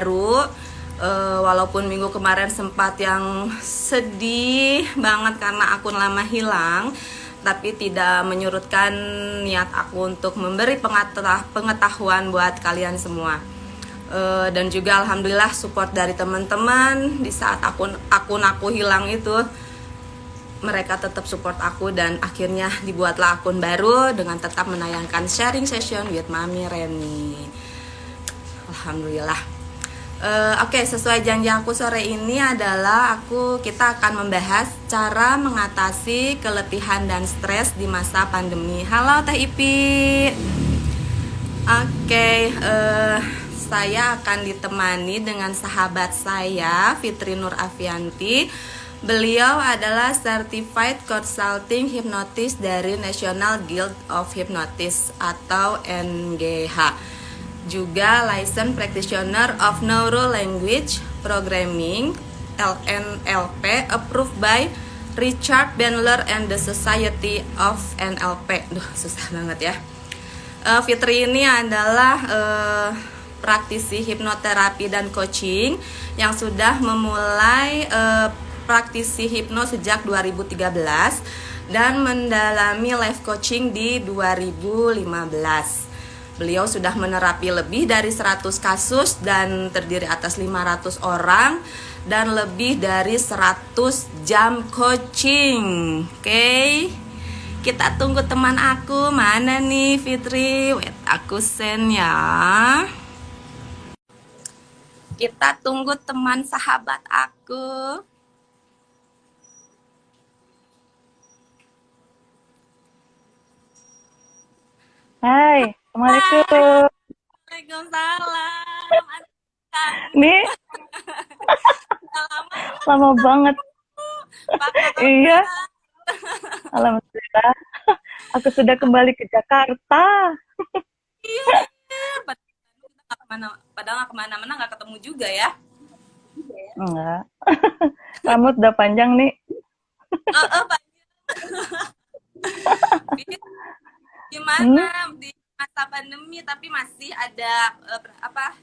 baru. Walaupun minggu kemarin sempat yang sedih banget karena akun lama hilang, tapi tidak menyurutkan niat aku untuk memberi pengetahuan buat kalian semua. Dan juga alhamdulillah support dari teman-teman di saat akun aku hilang itu, mereka tetap support aku dan akhirnya dibuatlah akun baru dengan tetap menayangkan sharing session with Mami Reni. Alhamdulillah. Oke, sesuai janji aku sore ini adalah kita akan membahas cara mengatasi keletihan dan stres di masa pandemi. Halo Teh Ipi. Oke, saya akan ditemani dengan sahabat saya Fitri Nur Afianti. Beliau adalah Certified Consulting Hypnotist dari National Guild of Hypnotists atau NGH. Juga Licensed Practitioner of Neuro Language Programming (LNLP) approved by Richard Bandler and the Society of NLP. Duh, susah banget ya. Fitri ini adalah praktisi hipnoterapi dan coaching yang sudah memulai praktisi hipno sejak 2013 dan mendalami life coaching di 2015. Beliau sudah menerapi lebih dari 100 kasus dan terdiri atas 500 orang dan lebih dari 100 jam coaching. Oke. Kita tunggu teman aku. Mana nih Fitri? Wait, aku send ya. Kita tunggu teman sahabat aku. Hai, Assalamualaikum. Waalaikumsalam. Nih, lama banget. Iya, alhamdulillah. Aku sudah kembali ke Jakarta. Iya, padahal nggak kemana-mana, nggak ketemu juga ya. Enggak. Rambut udah panjang nih. Pak. Gimana di masa pandemi tapi masih ada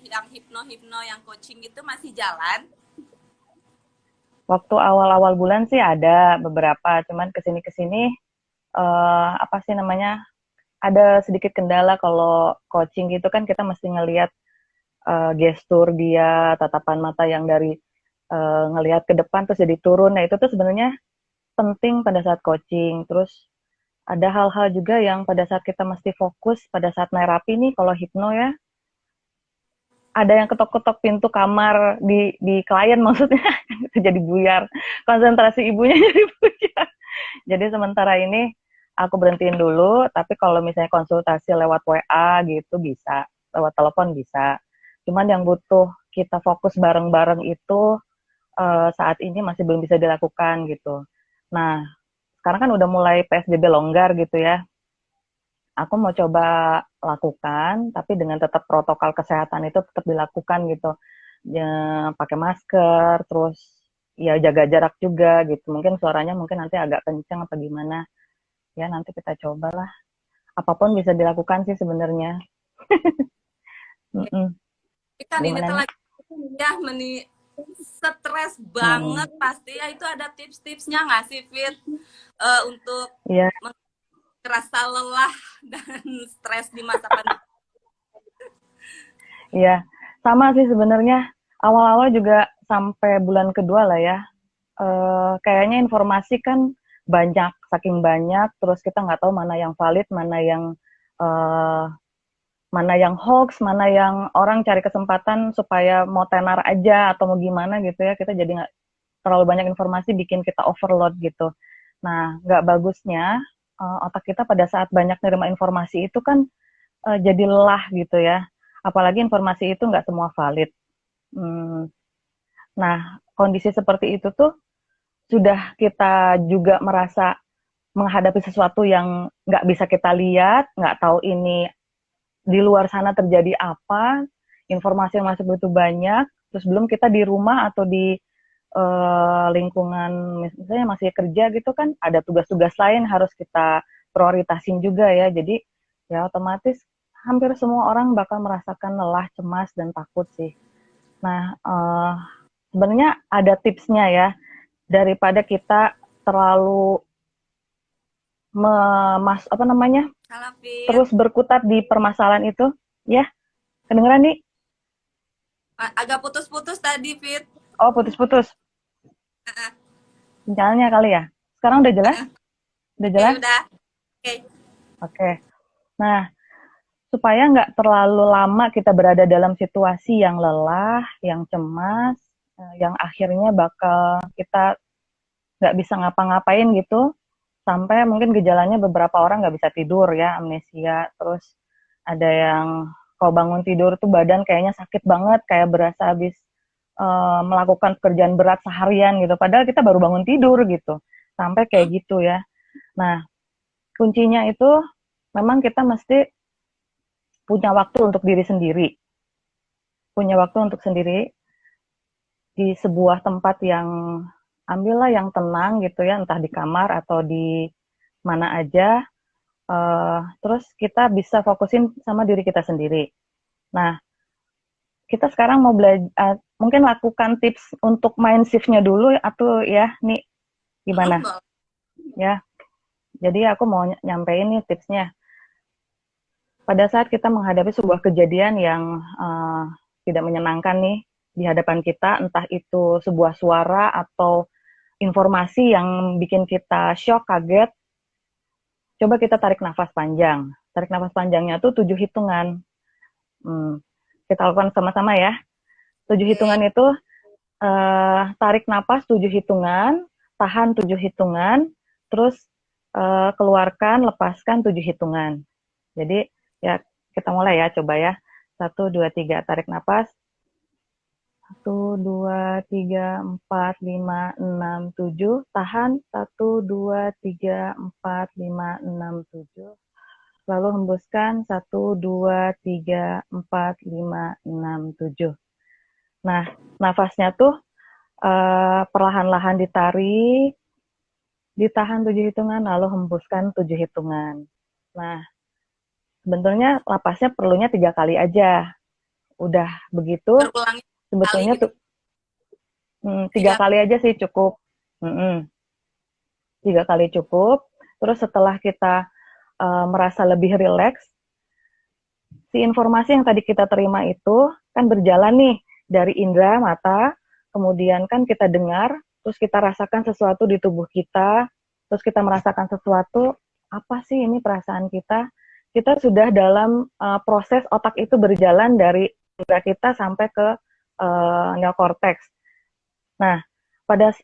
yang hipno yang coaching gitu masih jalan? Waktu awal-awal bulan sih ada beberapa, cuman kesini-kesini apa sih namanya? Ada sedikit kendala kalau coaching gitu kan kita mesti ngelihat gestur dia, tatapan mata yang dari ngelihat ke depan terus jadi turun. Nah, itu tuh sebenarnya penting pada saat coaching. Terus ada hal-hal juga yang pada saat kita mesti fokus pada saat nerapi nih, kalau hipno ya, ada yang ketok-ketok pintu kamar di klien maksudnya, itu jadi buyar. Konsentrasi ibunya jadi buyar. Jadi sementara ini aku berhentiin dulu, tapi kalau misalnya konsultasi lewat WA gitu bisa, lewat telepon bisa. Cuman yang butuh kita fokus bareng-bareng itu saat ini masih belum bisa dilakukan gitu. Nah, sekarang kan udah mulai PSBB longgar gitu ya. Aku mau coba lakukan, tapi dengan tetap protokol kesehatan itu tetap dilakukan gitu. Ya, pakai masker, terus ya jaga jarak juga gitu. Mungkin suaranya mungkin nanti agak kencang apa gimana. Ya nanti kita cobalah. Apapun bisa dilakukan sih sebenarnya. Kan ini Gimana tuh nih? lagi ya stres banget pasti ya, itu ada tips-tipsnya nggak sih Fit untuk Iya. merasa lelah dan stres di masa pandemi? Iya, sama sih sebenarnya. Awal-awal juga sampai bulan kedua lah ya. Kayaknya informasi kan banyak, saking banyak. Terus kita nggak tahu mana yang valid, eh, mana yang hoax, mana yang orang cari kesempatan supaya mau tenar aja atau mau gimana gitu ya. Kita jadi nggak terlalu banyak informasi, bikin kita overload gitu. Nah, nggak bagusnya otak kita pada saat banyak nerima informasi itu kan jadi lelah gitu ya. Apalagi informasi itu nggak semua valid. Nah, kondisi seperti itu tuh sudah kita juga merasa menghadapi sesuatu yang nggak bisa kita lihat, nggak tahu ini di luar sana terjadi apa, informasi yang masih begitu banyak, terus belum kita di rumah atau di lingkungan misalnya masih kerja gitu kan, ada tugas-tugas lain harus kita prioritasin juga ya. Jadi ya otomatis hampir semua orang bakal merasakan lelah, cemas, dan takut sih. Nah, sebenarnya ada tipsnya ya, daripada kita terlalu apa namanya, Halo, Fit. terus berkutat di permasalahan itu. Ya, kedengeran nih? Agak putus-putus tadi, Fit. Oh, putus-putus. Sinyalnya kali ya. Sekarang udah jelas? Udah Oke, jelas? udah. Oke. Oke. Nah, supaya nggak terlalu lama kita berada dalam situasi yang lelah, yang cemas, yang akhirnya bakal kita nggak bisa ngapa-ngapain gitu, sampai mungkin gejalanya beberapa orang nggak bisa tidur ya, amnesia, terus ada yang kalau bangun tidur tuh badan kayaknya sakit banget, kayak berasa habis melakukan pekerjaan berat seharian gitu, padahal kita baru bangun tidur gitu, sampai kayak gitu ya. Nah, kuncinya itu memang kita mesti punya waktu untuk diri sendiri, punya waktu untuk sendiri di sebuah tempat yang ambillah yang tenang gitu ya, entah di kamar atau di mana aja. Terus kita bisa fokusin sama diri kita sendiri. Nah, kita sekarang mau belajar, mungkin lakukan tips untuk mind shift-nya dulu atau ya, nih gimana? Boleh. Ya, jadi aku mau nyampein nih tipsnya. Pada saat kita menghadapi sebuah kejadian yang tidak menyenangkan nih di hadapan kita, entah itu sebuah suara atau informasi yang bikin kita shock, kaget, coba kita tarik nafas panjang. Tarik nafas panjangnya tuh 7 hitungan. Kita lakukan sama-sama ya. 7 hitungan itu tarik nafas 7 hitungan, tahan 7 hitungan, terus keluarkan, lepaskan 7 hitungan. Jadi ya kita mulai ya, coba ya. 1, 2, 3, tarik nafas. 1, 2, 3, 4, 5, 6, 7. Tahan. 1, 2, 3, 4, 5, 6, 7. Lalu hembuskan. 1, 2, 3, 4, 5, 6, 7. Nah, nafasnya tuh perlahan-lahan ditarik, ditahan 7 hitungan, lalu hembuskan 7 hitungan. Nah, sebetulnya lapasnya perlunya 3 kali aja. Udah begitu, Berulang kali sebetulnya gitu. tuh 3 kali aja sih cukup. 3 kali cukup. Terus setelah kita merasa lebih rileks, si informasi yang tadi kita terima itu kan berjalan nih dari indera mata, kemudian kan kita dengar, terus kita rasakan sesuatu di tubuh kita, terus kita merasakan sesuatu, apa sih ini perasaan kita sudah dalam proses otak itu berjalan dari indera kita sampai ke neokortex. Nah,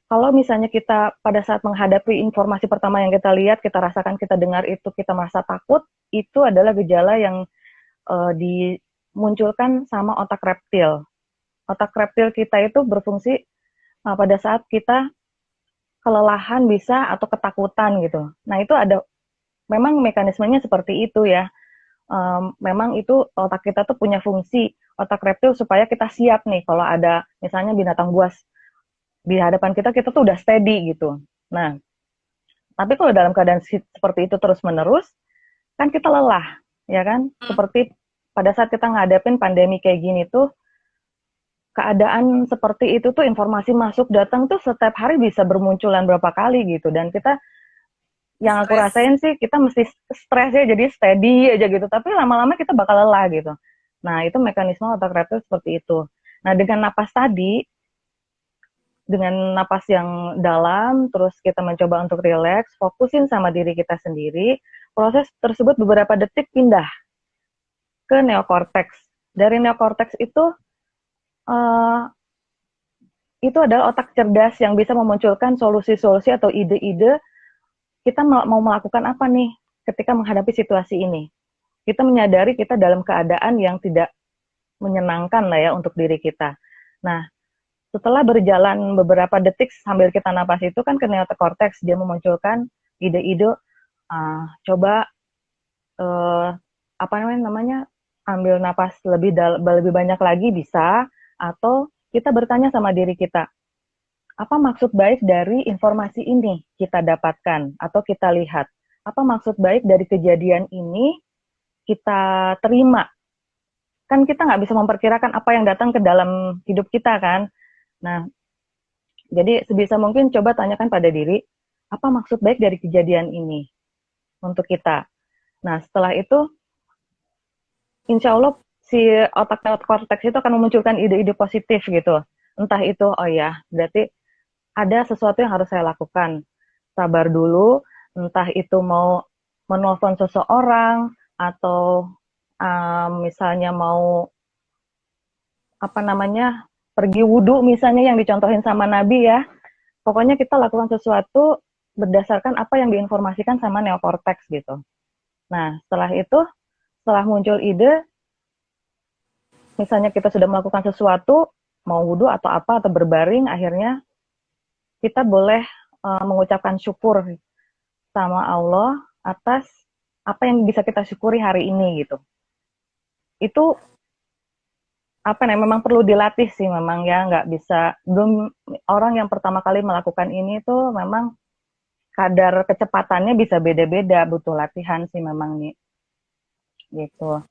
kalau misalnya kita pada saat menghadapi informasi pertama yang kita lihat, kita rasakan, kita dengar itu, kita merasa takut, itu adalah gejala yang dimunculkan sama otak reptil. Otak reptil kita itu berfungsi pada saat kita kelelahan bisa atau ketakutan gitu. Nah itu ada, memang mekanismenya seperti itu ya. Memang itu otak kita tuh punya fungsi otak reptil supaya kita siap nih kalau ada misalnya binatang buas di hadapan kita, kita tuh udah steady gitu. Nah, tapi kalau dalam keadaan seperti itu terus menerus, kan kita lelah, ya kan? Seperti pada saat kita ngadepin pandemi kayak gini tuh, keadaan seperti itu tuh informasi masuk datang tuh setiap hari bisa bermunculan berapa kali gitu, dan kita yang aku rasain sih kita mesti stres ya, jadi steady aja gitu, tapi lama-lama kita bakal lelah gitu. Nah itu mekanisme otak reptil seperti itu. Nah dengan napas tadi, dengan napas yang dalam, terus kita mencoba untuk relax, fokusin sama diri kita sendiri, proses tersebut beberapa detik pindah ke neokortex. Dari neokortex itu adalah otak cerdas yang bisa memunculkan solusi-solusi atau ide-ide kita mau melakukan apa nih ketika menghadapi situasi ini. Kita menyadari kita dalam keadaan yang tidak menyenangkan lah ya untuk diri kita. Nah, setelah berjalan beberapa detik sambil kita napas itu kan ke neokortex, dia memunculkan ide-ide, coba apa namanya ambil napas lebih banyak lagi bisa, atau kita bertanya sama diri kita, apa maksud baik dari informasi ini kita dapatkan atau kita lihat? Apa maksud baik dari kejadian ini kita terima? kan kita nggak bisa memperkirakan apa yang datang ke dalam hidup kita kan. Nah, jadi sebisa mungkin coba tanyakan pada diri, apa maksud baik dari kejadian ini untuk kita. Nah, setelah itu, insya Allah si otak korteks itu akan memunculkan ide-ide positif gitu. Entah itu, oh ya, berarti ada sesuatu yang harus saya lakukan. Sabar dulu, entah itu mau menelpon seseorang, atau misalnya mau apa namanya pergi wudhu misalnya yang dicontohin sama Nabi ya. Pokoknya kita lakukan sesuatu berdasarkan apa yang diinformasikan sama neokortex gitu. Nah, setelah itu, setelah muncul ide, misalnya kita sudah melakukan sesuatu, mau wudhu atau apa, atau berbaring, akhirnya kita boleh mengucapkan syukur sama Allah atas apa yang bisa kita syukuri hari ini gitu. Itu apa nih, memang perlu dilatih sih memang ya, nggak bisa, belum orang yang pertama kali melakukan ini tuh memang kadar kecepatannya bisa beda-beda, butuh latihan sih memang nih, gitu.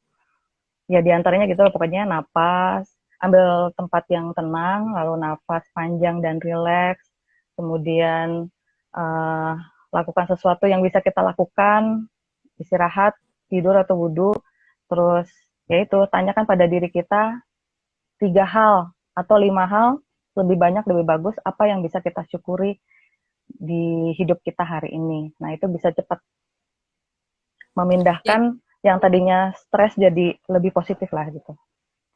Ya diantaranya gitu pokoknya napas, ambil tempat yang tenang, lalu nafas panjang dan rileks, kemudian lakukan sesuatu yang bisa kita lakukan, istirahat, tidur atau wudhu, terus yaitu tanyakan pada diri kita 3 hal atau 5 hal, lebih banyak lebih bagus, apa yang bisa kita syukuri di hidup kita hari ini. Nah, itu bisa cepat memindahkan yang tadinya stres jadi lebih positif lah gitu.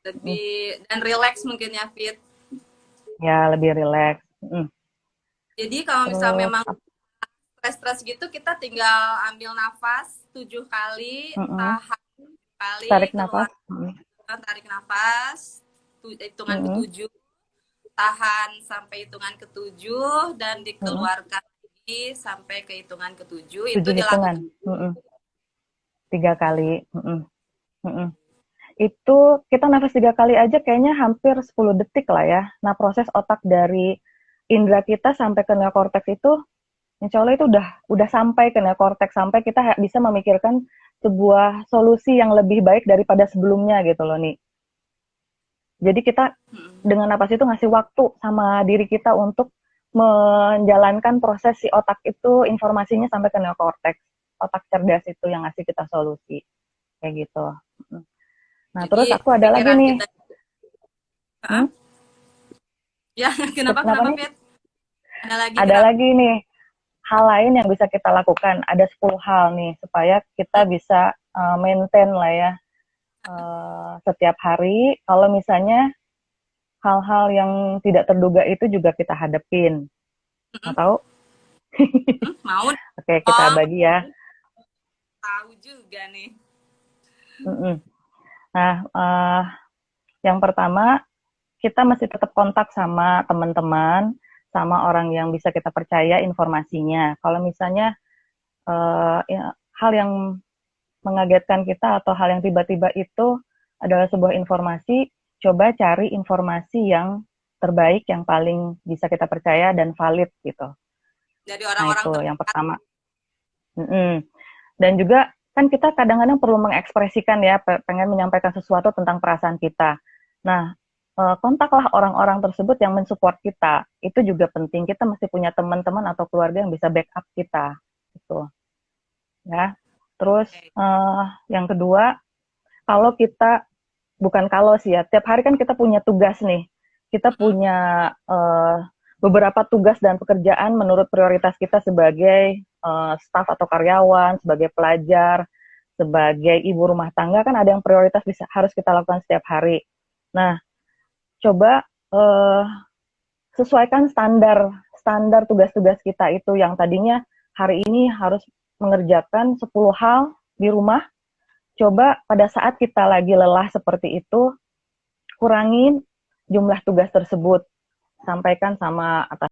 Lebih dan relax mungkin ya, Fit. Ya, lebih rileks. Jadi kalau misalnya memang stres-stres gitu, kita tinggal ambil nafas 7 kali, tahan kali, tarik keluar, nafas. tarik nafas, hitungan ke-7, tahan sampai hitungan ke-7, dan dikeluarkan lagi sampai ke hitungan ke-7. 7 Itu hitungan. dilakukan 3 kali. Itu kita nafas 3 kali aja kayaknya hampir 10 detik lah ya. Nah, proses otak dari indera kita sampai ke neokorteks itu, insya Allah itu udah sampai ke neokorteks, sampai kita bisa memikirkan sebuah solusi yang lebih baik daripada sebelumnya gitu loh nih. Jadi kita dengan napas itu ngasih waktu sama diri kita untuk menjalankan proses si otak itu, informasinya sampai ke neokorteks. Otak cerdas itu yang ngasih kita solusi. Kayak gitu. Nah, jadi, terus aku ada lagi nih. Kita... Ya, kenapa nih? Fit? Ada lagi nih. Hal lain yang bisa kita lakukan. Ada 10 hal nih, supaya kita bisa maintain lah ya. Setiap hari, kalau misalnya hal-hal yang tidak terduga itu juga kita hadapin. Mau tahu? Mau. Oke, kita bagi ya. Tahu juga nih. Nah, yang pertama, kita masih tetap kontak sama teman-teman, sama orang yang bisa kita percaya informasinya. Kalau misalnya ya, hal yang mengagetkan kita atau hal yang tiba-tiba itu adalah sebuah informasi, coba cari informasi yang terbaik, yang paling bisa kita percaya dan valid gitu. Dari orang-orang itu yang pertama. Dan juga kan kita kadang-kadang perlu mengekspresikan ya, pengen menyampaikan sesuatu tentang perasaan kita. Nah, kontaklah orang-orang tersebut yang mensupport kita. Itu juga penting. Kita mesti punya teman-teman atau keluarga yang bisa backup kita. Gitu. Ya. Terus yang kedua, kalau kita, bukan kalau sih ya, tiap hari kan kita punya tugas nih. Kita punya beberapa tugas dan pekerjaan menurut prioritas kita sebagai staf atau karyawan, sebagai pelajar, sebagai ibu rumah tangga, kan ada yang prioritas harus kita lakukan setiap hari. Nah, coba sesuaikan standar tugas-tugas kita itu, yang tadinya hari ini harus mengerjakan 10 hal di rumah, coba pada saat kita lagi lelah seperti itu, kurangin jumlah tugas tersebut, sampaikan sama atas